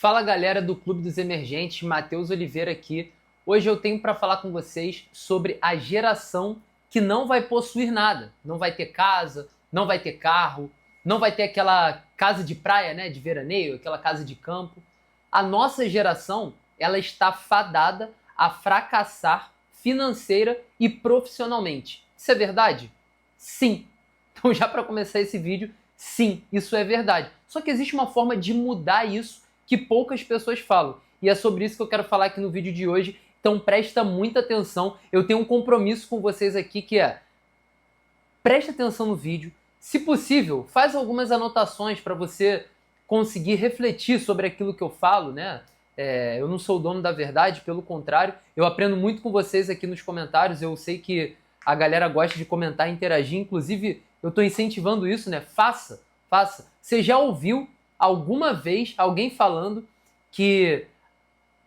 Fala galera do Clube dos Emergentes, Matheus Oliveira aqui. Hoje eu tenho para falar com vocês sobre a geração que não vai possuir nada. Não vai ter casa, não vai ter carro, não vai ter aquela casa de praia, né, de veraneio, aquela casa de campo. A nossa geração, ela está fadada a fracassar financeira e profissionalmente. Isso é verdade? Sim. Então já para começar esse vídeo, sim, isso é verdade. Só que existe uma forma de mudar isso que poucas pessoas falam. E é sobre isso que eu quero falar aqui no vídeo de hoje. Então presta muita atenção. Eu tenho um compromisso com vocês aqui que é: preste atenção no vídeo. Se possível, faz algumas anotações para você conseguir refletir sobre aquilo que eu falo, né? Eu não sou o dono da verdade, pelo contrário, eu aprendo muito com vocês aqui nos comentários. Eu sei que a galera gosta de comentar e interagir, inclusive eu estou incentivando isso, né? Faça, faça. Você já ouviu alguma vez alguém falando que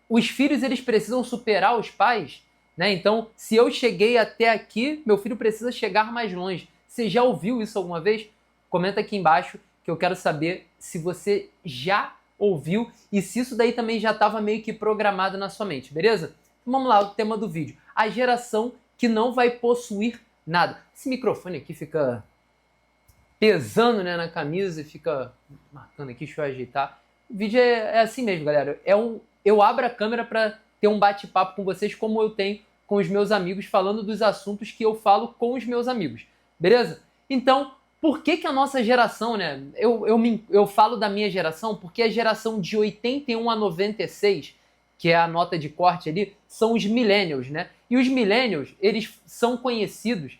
os filhos eles precisam superar os pais, né? Então, se eu cheguei até aqui, meu filho precisa chegar mais longe. Você já ouviu isso alguma vez? Comenta aqui embaixo que eu quero saber se você já ouviu e se isso daí também já estava meio que programado na sua mente, beleza? Então, vamos lá, o tema do vídeo. A geração que não vai possuir nada. Esse microfone aqui fica pesando, né, na camisa e fica marcando aqui, deixa eu ajeitar. O vídeo é assim mesmo, galera. Eu abro a câmera para ter um bate-papo com vocês, como eu tenho com os meus amigos, falando dos assuntos que eu falo com os meus amigos, beleza? Então, por que a nossa geração, né? Eu falo da minha geração porque a geração de 81 a 96, que é a nota de corte ali, são os millennials, né? E os millennials, eles são conhecidos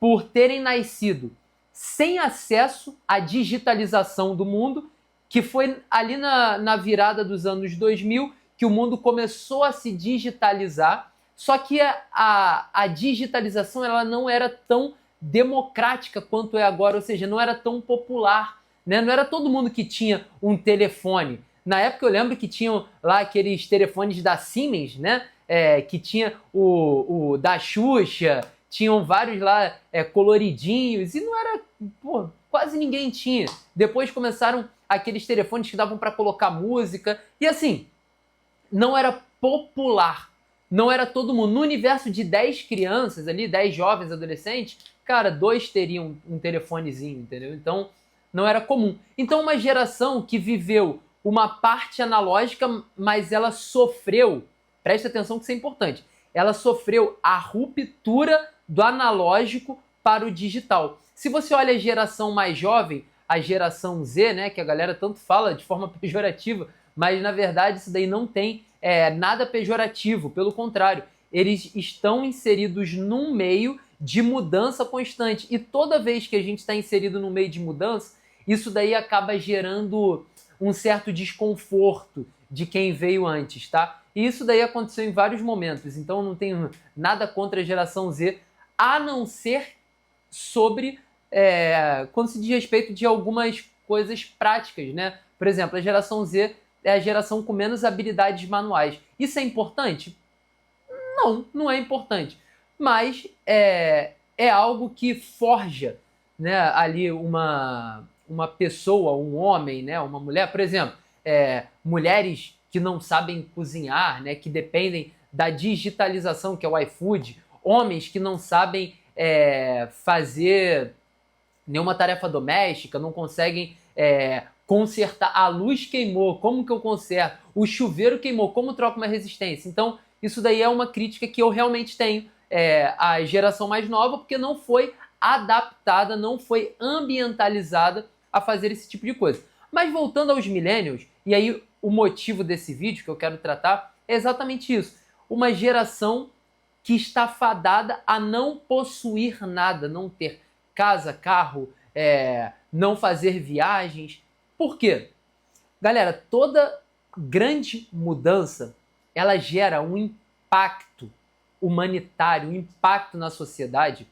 por terem nascido sem acesso à digitalização do mundo, que foi ali na virada dos anos 2000 que o mundo começou a se digitalizar, só que a digitalização ela não era tão democrática quanto é agora, ou seja, não era tão popular, né? Não era todo mundo que tinha um telefone. Na época eu lembro que tinham lá aqueles telefones da Siemens, né? Que tinha o da Xuxa, tinham vários lá coloridinhos, e não era, pô, quase ninguém tinha. Depois começaram aqueles telefones que davam para colocar música, e assim, não era popular, não era todo mundo. No universo de 10 crianças ali, 10 jovens adolescentes, cara, 2 teriam um telefonezinho, entendeu? Então, não era comum. Então, uma geração que viveu uma parte analógica, mas ela sofreu, presta atenção que isso é importante, ela sofreu a ruptura do analógico para o digital. Se você olha a geração mais jovem, a geração Z, né, que a galera tanto fala de forma pejorativa, mas na verdade isso daí não tem nada pejorativo, pelo contrário, eles estão inseridos num meio de mudança constante, e toda vez que a gente está inserido num meio de mudança, isso daí acaba gerando um certo desconforto de quem veio antes, tá? E isso daí aconteceu em vários momentos, então não tenho nada contra a geração Z, a não ser sobre quando se diz respeito de algumas coisas práticas, né? Por exemplo, a geração Z é a geração com menos habilidades manuais. Isso é importante? Não, não é importante. Mas é algo que forja, né, ali uma pessoa, um homem, né, uma mulher. Por exemplo, mulheres que não sabem cozinhar, né, que dependem da digitalização, que é o iFood. Homens que não sabem fazer nenhuma tarefa doméstica, não conseguem consertar. A luz queimou, como que eu conserto? O chuveiro queimou, como troco uma resistência? Então, isso daí é uma crítica que eu realmente tenho à geração mais nova, porque não foi adaptada, não foi ambientalizada a fazer esse tipo de coisa. Mas voltando aos millennials, e aí o motivo desse vídeo que eu quero tratar é exatamente isso. Uma geração que está fadada a não possuir nada, não ter casa, carro, não fazer viagens. Por quê? Galera, toda grande mudança, ela gera um impacto humanitário, um impacto na sociedade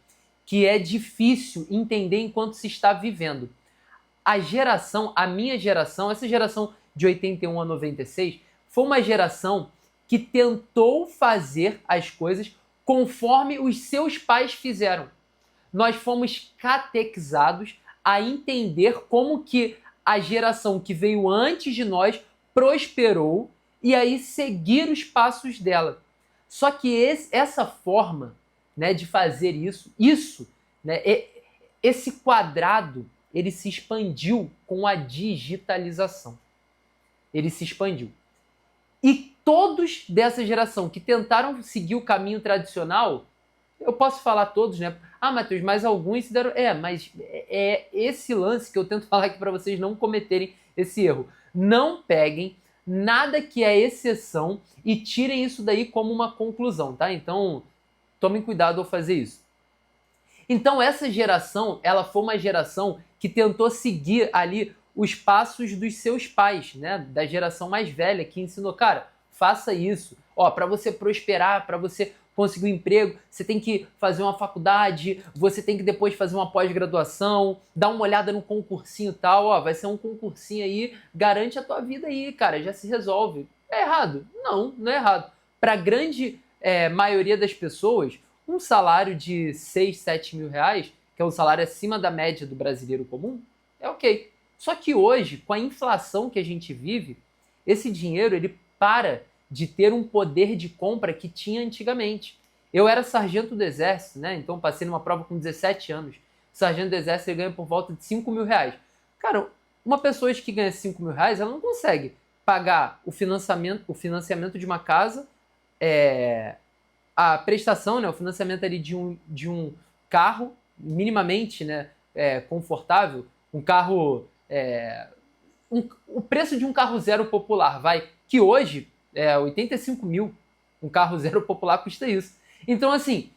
que é difícil entender enquanto se está vivendo. A minha geração, essa geração de 81 a 96, foi uma geração que tentou fazer as coisas conforme os seus pais fizeram. Nós fomos catequizados a entender como que a geração que veio antes de nós prosperou e aí seguir os passos dela. Só que essa forma, né, de fazer isso, né, esse quadrado, ele se expandiu com a digitalização. Ele se expandiu. E todos dessa geração que tentaram seguir o caminho tradicional, eu posso falar todos, né? Ah, Matheus, mas alguns se deram... mas é esse lance que eu tento falar aqui para vocês não cometerem esse erro. Não peguem nada que é exceção e tirem isso daí como uma conclusão, tá? Então, tomem cuidado ao fazer isso. Então, essa geração, ela foi uma geração que tentou seguir ali os passos dos seus pais, né? Da geração mais velha, que ensinou, cara, faça isso. Ó, para você prosperar, para você conseguir um emprego, você tem que fazer uma faculdade, você tem que depois fazer uma pós-graduação, dar uma olhada no concursinho e tal, ó, vai ser um concursinho aí, garante a tua vida aí, cara, já se resolve. É errado? Não, não é errado. Para a grande maioria das pessoas, um salário de 6, 7 mil reais, que é um salário acima da média do brasileiro comum, é ok. Só que hoje, com a inflação que a gente vive, esse dinheiro ele para de ter um poder de compra que tinha antigamente. Eu era sargento do exército, né? Então passei numa prova com 17 anos. O sargento do exército ele ganha por volta de 5 mil reais. Cara, uma pessoa que ganha 5 mil reais, ela não consegue pagar o financiamento de uma casa, a prestação, né? O financiamento ali de um carro minimamente, né, confortável, um carro... o preço de um carro zero popular, que hoje 85 mil, um carro zero popular custa isso. Então, assim,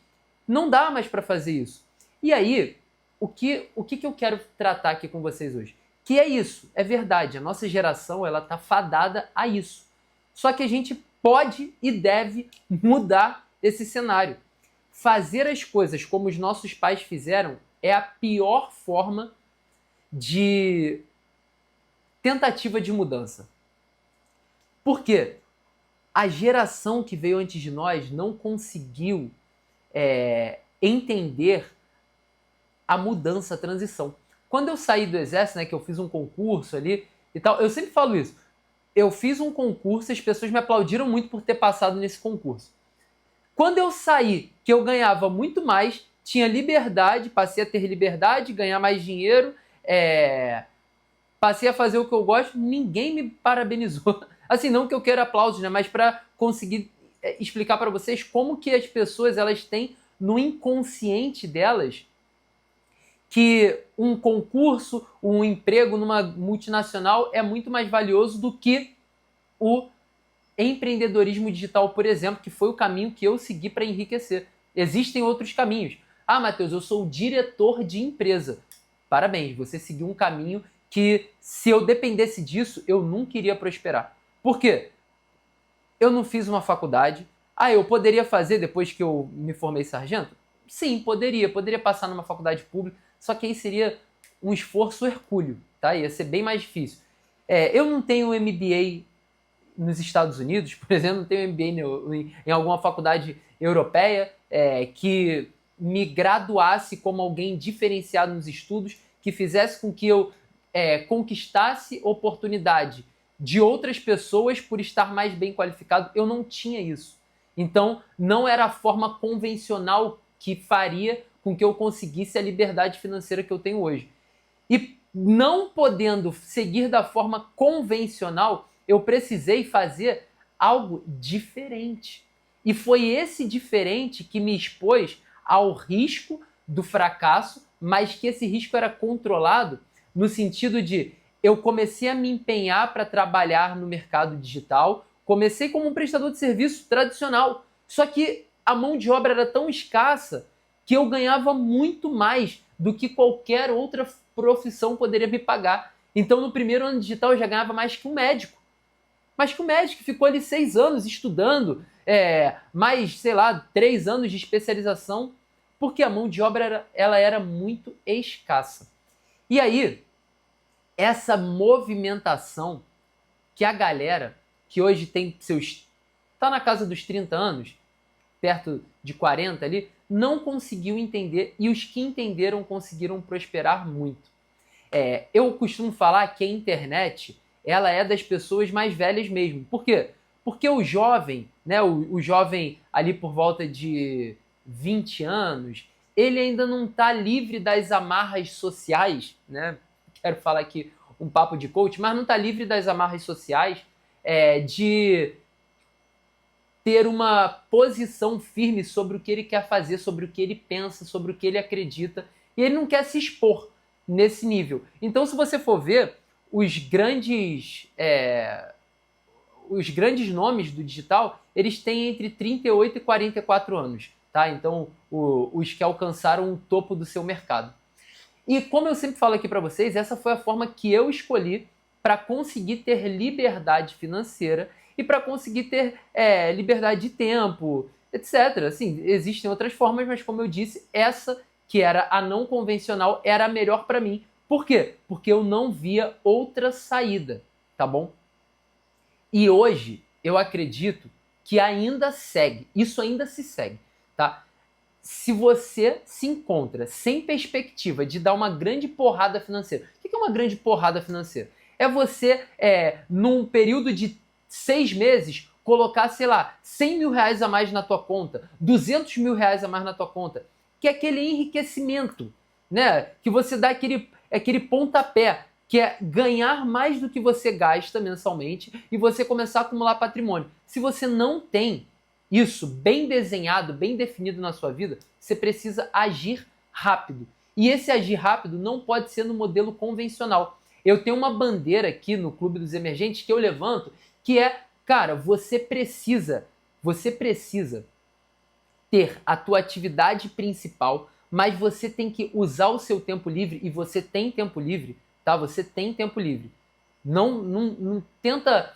não dá mais para fazer isso. E aí, o que eu quero tratar aqui com vocês hoje? Que é isso, é verdade, a nossa geração ela tá fadada a isso. Só que a gente pode e deve mudar esse cenário. Fazer as coisas como os nossos pais fizeram é a pior forma de tentativa de mudança. Por quê? A geração que veio antes de nós não conseguiu entender a mudança, a transição. Quando eu saí do exército, né, que eu fiz um concurso ali e tal, eu sempre falo isso. Eu fiz um concurso e as pessoas me aplaudiram muito por ter passado nesse concurso. Quando eu saí, que eu ganhava muito mais, tinha liberdade, passei a ter liberdade, ganhar mais dinheiro, passei a fazer o que eu gosto, ninguém me parabenizou. Assim, não que eu queira aplausos, né? Mas para conseguir explicar para vocês como que as pessoas elas têm no inconsciente delas que um concurso, um emprego numa multinacional é muito mais valioso do que o empreendedorismo digital, por exemplo, que foi o caminho que eu segui para enriquecer. Existem outros caminhos. Ah, Matheus, eu sou o diretor de empresa. Parabéns, você seguiu um caminho que, se eu dependesse disso, eu nunca iria prosperar. Por quê? Eu não fiz uma faculdade. Ah, eu poderia fazer depois que eu me formei sargento? Sim, poderia. Poderia passar numa faculdade pública, só que aí seria um esforço hercúleo, tá? Ia ser bem mais difícil. Eu não tenho MBA nos Estados Unidos, por exemplo, não tenho MBA em alguma faculdade europeia que me graduasse como alguém diferenciado nos estudos, que fizesse com que eu conquistasse oportunidade de outras pessoas por estar mais bem qualificado. Eu não tinha isso. Então, não era a forma convencional que faria com que eu conseguisse a liberdade financeira que eu tenho hoje. E não podendo seguir da forma convencional, eu precisei fazer algo diferente. E foi esse diferente que me expôs ao risco do fracasso, mas que esse risco era controlado no sentido de eu comecei a me empenhar para trabalhar no mercado digital, comecei como um prestador de serviço tradicional, só que a mão de obra era tão escassa que eu ganhava muito mais do que qualquer outra profissão poderia me pagar. Então, no primeiro ano digital, eu já ganhava mais que um médico. Mais que um médico que ficou ali 6 anos estudando, mais, 3 anos de especialização, porque a mão de obra ela era muito escassa. E aí, essa movimentação que a galera, que hoje tem tá na casa dos 30 anos, perto de 40 ali, não conseguiu entender, e os que entenderam conseguiram prosperar muito. Eu costumo falar que a internet ela é das pessoas mais velhas mesmo. Por quê? Porque o jovem, né, o jovem ali por volta de 20 anos, ele ainda não está livre das amarras sociais, né? Quero falar aqui um papo de coach, mas não está livre das amarras sociais, de ter uma posição firme sobre o que ele quer fazer, sobre o que ele pensa, sobre o que ele acredita, e ele não quer se expor nesse nível. Então, se você for ver, os grandes nomes do digital, eles têm entre 38 e 44 anos, tá? Então, os que alcançaram o topo do seu mercado. E como eu sempre falo aqui para vocês, essa foi a forma que eu escolhi para conseguir ter liberdade financeira e para conseguir ter liberdade de tempo, etc. Assim, existem outras formas, mas como eu disse, essa que era a não convencional era a melhor para mim. Por quê? Porque eu não via outra saída, tá bom? E hoje eu acredito que ainda segue, isso ainda se segue, tá? Se você se encontra sem perspectiva de dar uma grande porrada financeira, o que é uma grande porrada financeira? É você, num período de 6 meses, colocar, sei lá, 100 mil reais a mais na tua conta, 200 mil reais a mais na tua conta, que é aquele enriquecimento, né? Que você dá aquele pontapé, que é ganhar mais do que você gasta mensalmente e você começar a acumular patrimônio. Se você não tem isso bem desenhado, bem definido na sua vida, você precisa agir rápido. E esse agir rápido não pode ser no modelo convencional. Eu tenho uma bandeira aqui no Clube dos Emergentes que eu levanto, que é, cara, você precisa ter a tua atividade principal, mas você tem que usar o seu tempo livre, e você tem tempo livre, tá? Você tem tempo livre. Não tenta...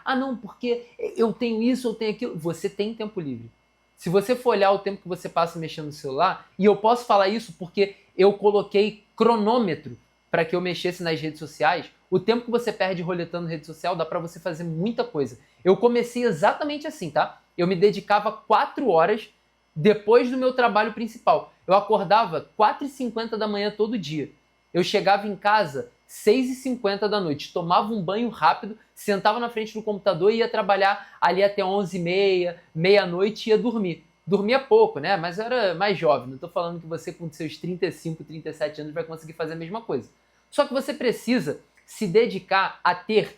não, porque eu tenho isso, eu tenho aquilo. Você tem tempo livre. Se você for olhar o tempo que você passa mexendo no celular, e eu posso falar isso porque eu coloquei cronômetro para que eu mexesse nas redes sociais, o tempo que você perde roletando rede social dá para você fazer muita coisa. Eu comecei exatamente assim, tá? Eu me dedicava 4 horas depois do meu trabalho principal. Eu acordava 4h50 da manhã todo dia. Eu chegava em casa 6h50 da noite, tomava um banho rápido, sentava na frente do computador e ia trabalhar ali até 11h30, meia-noite e ia dormir. Dormia pouco, né? Mas eu era mais jovem. Não estou falando que você com seus 35, 37 anos vai conseguir fazer a mesma coisa. Só que você precisa se dedicar a ter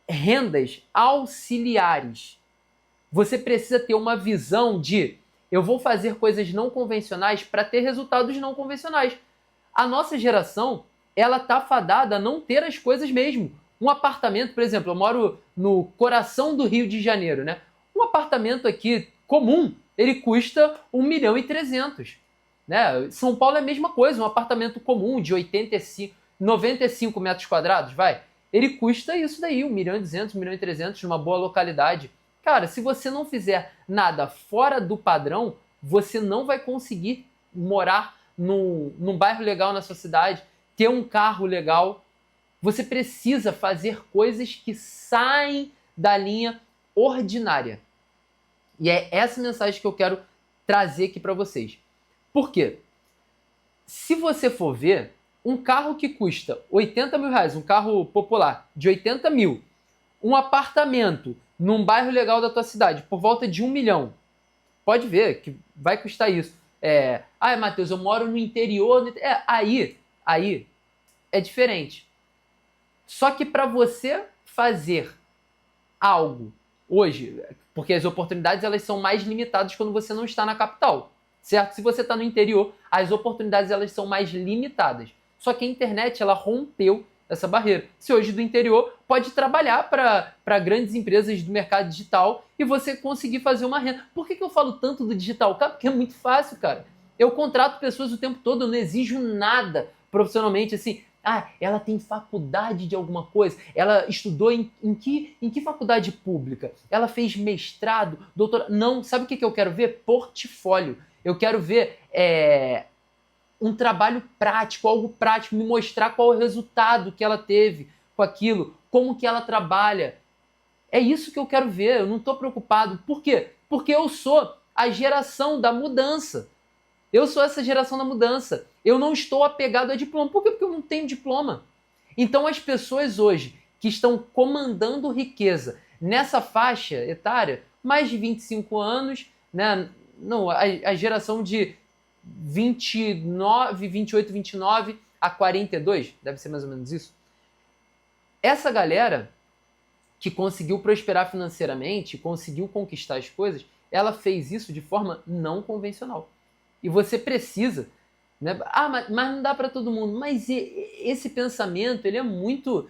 rendas auxiliares. Você precisa ter uma visão de eu vou fazer coisas não convencionais para ter resultados não convencionais. A nossa geração, ela tá fadada a não ter as coisas mesmo. Um apartamento, por exemplo, eu moro no coração do Rio de Janeiro, né? Um apartamento aqui comum, ele custa 1.300.000, né? São Paulo é a mesma coisa, um apartamento comum de 95 metros quadrados, vai. Ele custa isso daí, 1.200.000, 1.300.000, numa boa localidade. Cara, se você não fizer nada fora do padrão, você não vai conseguir morar num bairro legal na sua cidade, ter um carro legal. Você precisa fazer coisas que saem da linha ordinária. E é essa mensagem que eu quero trazer aqui para vocês. Por quê? Se você for ver, um carro que custa 80 mil reais, um carro popular de 80 mil, um apartamento num bairro legal da tua cidade por volta de 1 milhão, pode ver que vai custar isso. Matheus, eu moro no interior. Aí é diferente. Só que para você fazer algo hoje, porque as oportunidades elas são mais limitadas quando você não está na capital, certo? Se você está no interior, as oportunidades elas são mais limitadas. Só que a internet ela rompeu essa barreira. Você hoje do interior pode trabalhar para grandes empresas do mercado digital e você conseguir fazer uma renda. Por que eu falo tanto do digital? Cara, porque é muito fácil, cara. Eu contrato pessoas o tempo todo, eu não exijo nada profissionalmente, assim. Ela tem faculdade de alguma coisa, ela estudou em que faculdade pública? Ela fez mestrado, doutorado? Não, sabe o que eu quero ver? Portfólio. Eu quero ver um trabalho prático, algo prático, me mostrar qual é o resultado que ela teve com aquilo, como que ela trabalha. É isso que eu quero ver, eu não estou preocupado. Por quê? Porque eu sou a geração da mudança. Eu sou essa geração da mudança. Eu não estou apegado a diploma. Por quê? Porque eu não tenho diploma. Então as pessoas hoje que estão comandando riqueza nessa faixa etária, mais de 25 anos, né? Não, a geração de 29, 28, 29 a 42, deve ser mais ou menos isso. Essa galera que conseguiu prosperar financeiramente, conseguiu conquistar as coisas, ela fez isso de forma não convencional. E você precisa, né? Mas não dá para todo mundo. Mas esse pensamento, ele é muito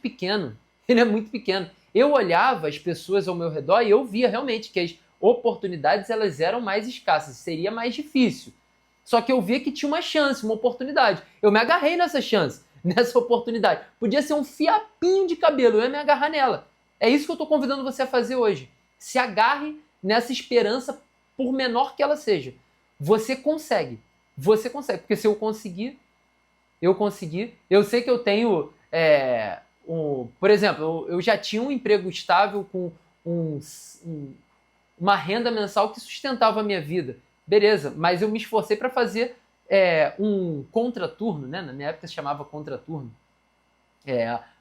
pequeno. Ele é muito pequeno. Eu olhava as pessoas ao meu redor e eu via realmente que as oportunidades elas eram mais escassas, seria mais difícil. Só que eu via que tinha uma chance, uma oportunidade. Eu me agarrei nessa chance, nessa oportunidade. Podia ser um fiapinho de cabelo, eu ia me agarrar nela. É isso que eu estou convidando você a fazer hoje. Se agarre nessa esperança, por menor que ela seja. Você consegue. Você consegue. Porque se eu conseguir, eu consegui. Eu sei que eu tenho... por exemplo, eu já tinha um emprego estável com uma renda mensal que sustentava a minha vida. Beleza, mas eu me esforcei para fazer um contraturno, né? Na minha época se chamava contraturno.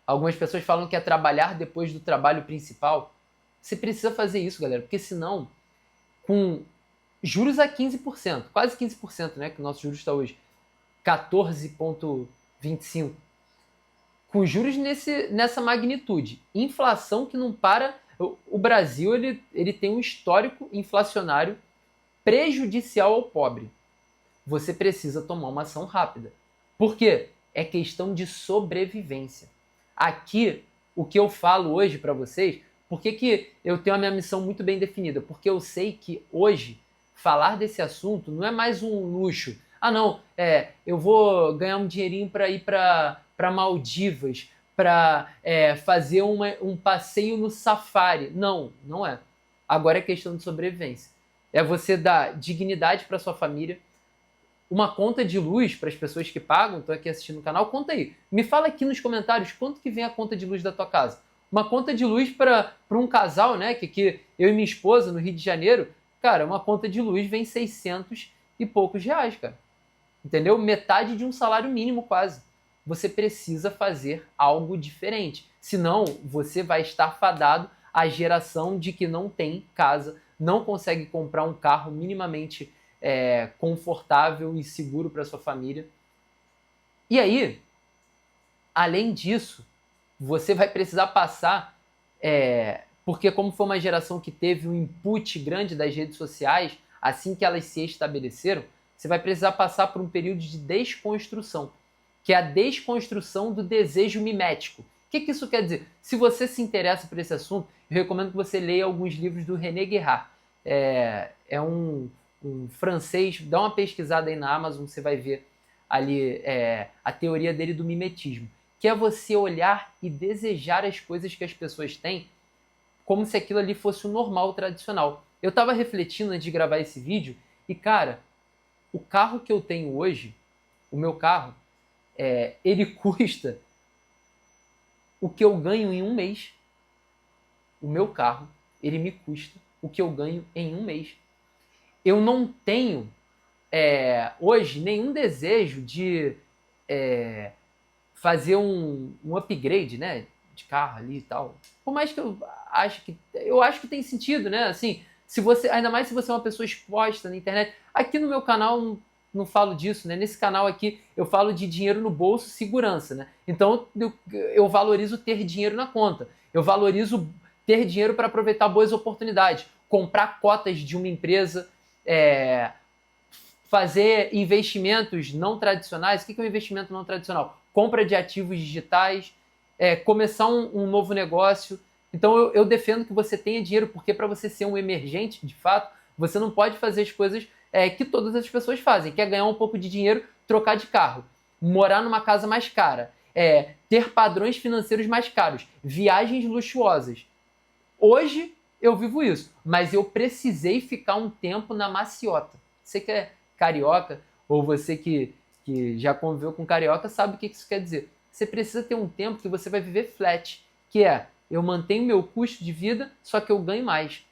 Algumas pessoas falam que é trabalhar depois do trabalho principal. Você precisa fazer isso, galera, porque senão, com juros a 15%, quase 15%, né? Que o nosso juros está hoje, 14,25%. Com juros nessa magnitude, inflação que não para. O Brasil ele tem um histórico inflacionário prejudicial ao pobre. Você precisa tomar uma ação rápida. Por quê? É questão de sobrevivência. Aqui, o que eu falo hoje para vocês, por que eu tenho a minha missão muito bem definida? Porque eu sei que hoje, falar desse assunto não é mais um luxo. Ah, não, eu vou ganhar um dinheirinho para ir para Maldivas, para fazer um passeio no safari. Não, não é. Agora é questão de sobrevivência. É você dar dignidade para sua família, uma conta de luz para as pessoas que pagam, estão aqui assistindo o canal, conta aí. Me fala aqui nos comentários quanto que vem a conta de luz da tua casa. Uma conta de luz para um casal, né? Que eu e minha esposa no Rio de Janeiro, cara, uma conta de luz vem 600 e poucos reais, cara. Entendeu? Metade de um salário mínimo quase. Você precisa fazer algo diferente. Senão, você vai estar fadado à geração de que não tem casa, não consegue comprar um carro minimamente confortável e seguro para sua família. E aí, além disso, você vai precisar passar, porque como foi uma geração que teve um input grande das redes sociais, assim que elas se estabeleceram, você vai precisar passar por um período de desconstrução, que é a desconstrução do desejo mimético. O que isso quer dizer? Se você se interessa por esse assunto, eu recomendo que você leia alguns livros do René Girard. É um francês, dá uma pesquisada aí na Amazon, você vai ver ali a teoria dele do mimetismo, que é você olhar e desejar as coisas que as pessoas têm como se aquilo ali fosse o normal, o tradicional. Eu estava refletindo antes de gravar esse vídeo e, cara, o carro que eu tenho hoje, o meu carro, ele custa o que eu ganho em um mês. O meu carro, ele me custa o que eu ganho em um mês. Eu não tenho hoje nenhum desejo de fazer um upgrade, né, de carro ali e tal. Por mais que eu acho que tem sentido, né? Assim, ainda mais se você é uma pessoa exposta na internet. Aqui no meu canal não falo disso, né? Nesse canal aqui eu falo de dinheiro no bolso, segurança, né? Então eu valorizo ter dinheiro na conta. Eu valorizo ter dinheiro para aproveitar boas oportunidades, comprar cotas de uma empresa, fazer investimentos não tradicionais. O que é um investimento não tradicional? Compra de ativos digitais, começar um novo negócio. Então eu defendo que você tenha dinheiro, porque para você ser um emergente, de fato, você não pode fazer as coisas que todas as pessoas fazem. Quer ganhar um pouco de dinheiro, trocar de carro, morar numa casa mais cara, ter padrões financeiros mais caros, viagens luxuosas. Hoje eu vivo isso, mas eu precisei ficar um tempo na maciota. Você que é carioca, ou você que já conviveu com carioca, sabe o que isso quer dizer. Você precisa ter um tempo que você vai viver flat, que eu mantenho meu custo de vida, só que eu ganho mais.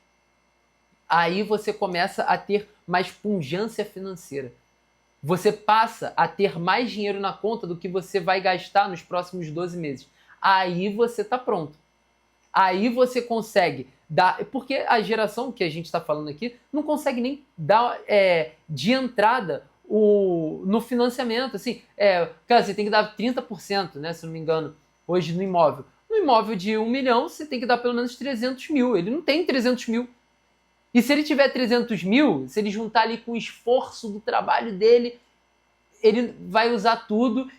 Aí você começa a ter mais pungência financeira. Você passa a ter mais dinheiro na conta do que você vai gastar nos próximos 12 meses. aí você está pronto. Aí você consegue dar... Porque a geração que a gente está falando aqui não consegue nem dar de entrada no financiamento. Assim, cara, você tem que dar 30%, né, se não me engano, hoje no imóvel. No imóvel de 1 milhão, você tem que dar pelo menos 300 mil. Ele não tem 300 mil. E se ele tiver 300 mil, se ele juntar ali com o esforço do trabalho dele, ele vai usar tudo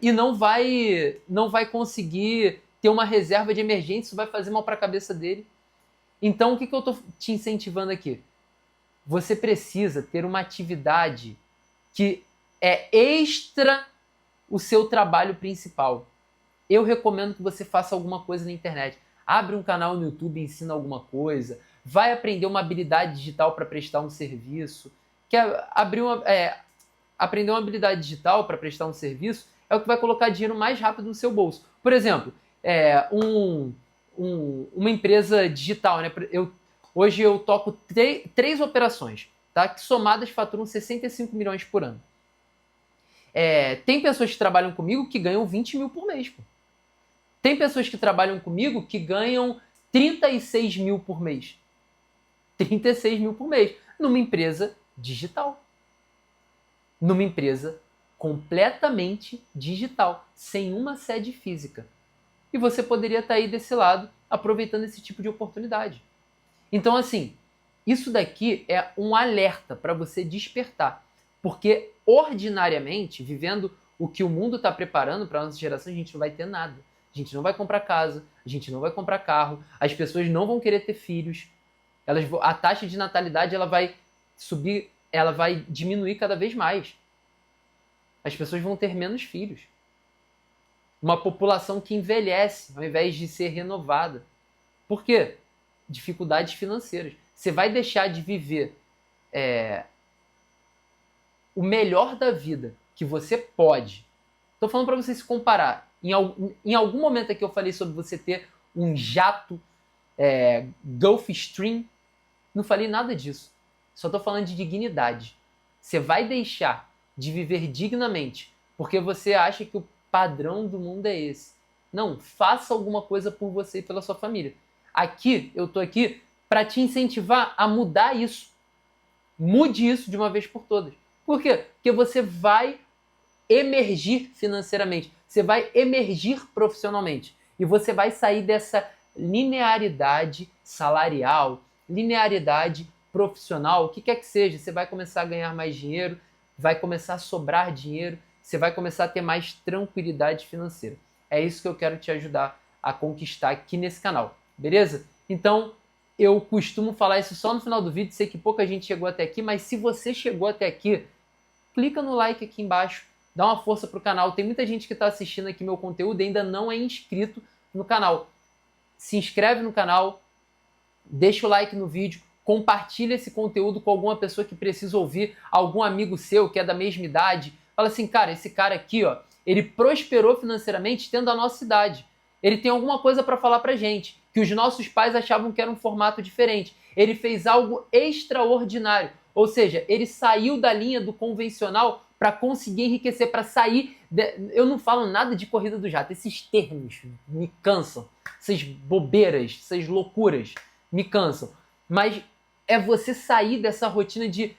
e não vai conseguir ter uma reserva de emergência, isso vai fazer mal para a cabeça dele. Então, o que eu estou te incentivando aqui? Você precisa ter uma atividade que é extra o seu trabalho principal. Eu recomendo que você faça alguma coisa na internet. Abre um canal no YouTube e ensina alguma coisa. Vai aprender uma habilidade digital para prestar um serviço. Aprender uma habilidade digital para prestar um serviço é o que vai colocar dinheiro mais rápido no seu bolso. Por exemplo, uma empresa digital, né? Hoje eu toco 3 operações, tá? Que somadas faturam 65 milhões por ano. Tem pessoas que trabalham comigo que ganham 20 mil por mês. Pô. Tem pessoas que trabalham comigo que ganham 36 mil por mês. 36 mil por mês. Numa empresa digital. Numa empresa completamente digital, sem uma sede física. E você poderia estar aí desse lado, aproveitando esse tipo de oportunidade. Então, assim, isso daqui é um alerta para você despertar. Porque, ordinariamente, vivendo o que o mundo está preparando para a nossa geração, a gente não vai ter nada. A gente não vai comprar casa, a gente não vai comprar carro, as pessoas não vão querer ter filhos. A taxa de natalidade ela vai subir, ela vai diminuir cada vez mais. As pessoas vão ter menos filhos. Uma população que envelhece ao invés de ser renovada. Por quê? Dificuldades financeiras. Você vai deixar de viver o melhor da vida que você pode. Estou falando para você se comparar. Em algum momento aqui eu falei sobre você ter um jato Gulfstream. Não falei nada disso. Só estou falando de dignidade. Você vai deixar de viver dignamente porque você acha que o padrão do mundo é esse. Não, faça alguma coisa por você e pela sua família. Eu estou aqui para te incentivar a mudar isso. Mude isso de uma vez por todas. Por quê? Porque você vai emergir financeiramente. Você vai emergir profissionalmente. E você vai sair dessa linearidade salarial, linearidade profissional, o que quer que seja. Você vai começar a ganhar mais dinheiro, vai começar a sobrar dinheiro, você vai começar a ter mais tranquilidade financeira. É isso que eu quero te ajudar a conquistar aqui nesse canal, beleza? Então, eu costumo falar isso só no final do vídeo, sei que pouca gente chegou até aqui, mas se você chegou até aqui, clica no like aqui embaixo, dá uma força pro canal. Tem muita gente que está assistindo aqui meu conteúdo e ainda não é inscrito no canal. Se inscreve no canal, deixa o like no vídeo, compartilha esse conteúdo com alguma pessoa que precisa ouvir, algum amigo seu que é da mesma idade. Fala assim, cara, esse cara aqui, ó, ele prosperou financeiramente tendo a nossa idade. Ele tem alguma coisa para falar pra gente, que os nossos pais achavam que era um formato diferente. Ele fez algo extraordinário, ou seja, ele saiu da linha do convencional para conseguir enriquecer, para sair... Eu não falo nada de corrida do jato, esses termos me cansam, essas bobeiras, essas loucuras me cansam. Mas é você sair dessa rotina de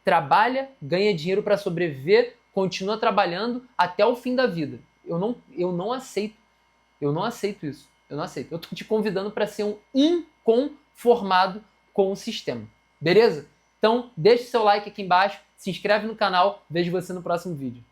trabalha, ganha dinheiro para sobreviver, continua trabalhando até o fim da vida. Eu não aceito. Eu não aceito isso. Eu não aceito. Eu tô te convidando para ser um inconformado com o sistema. Beleza? Então, deixe seu like aqui embaixo, se inscreve no canal, vejo você no próximo vídeo.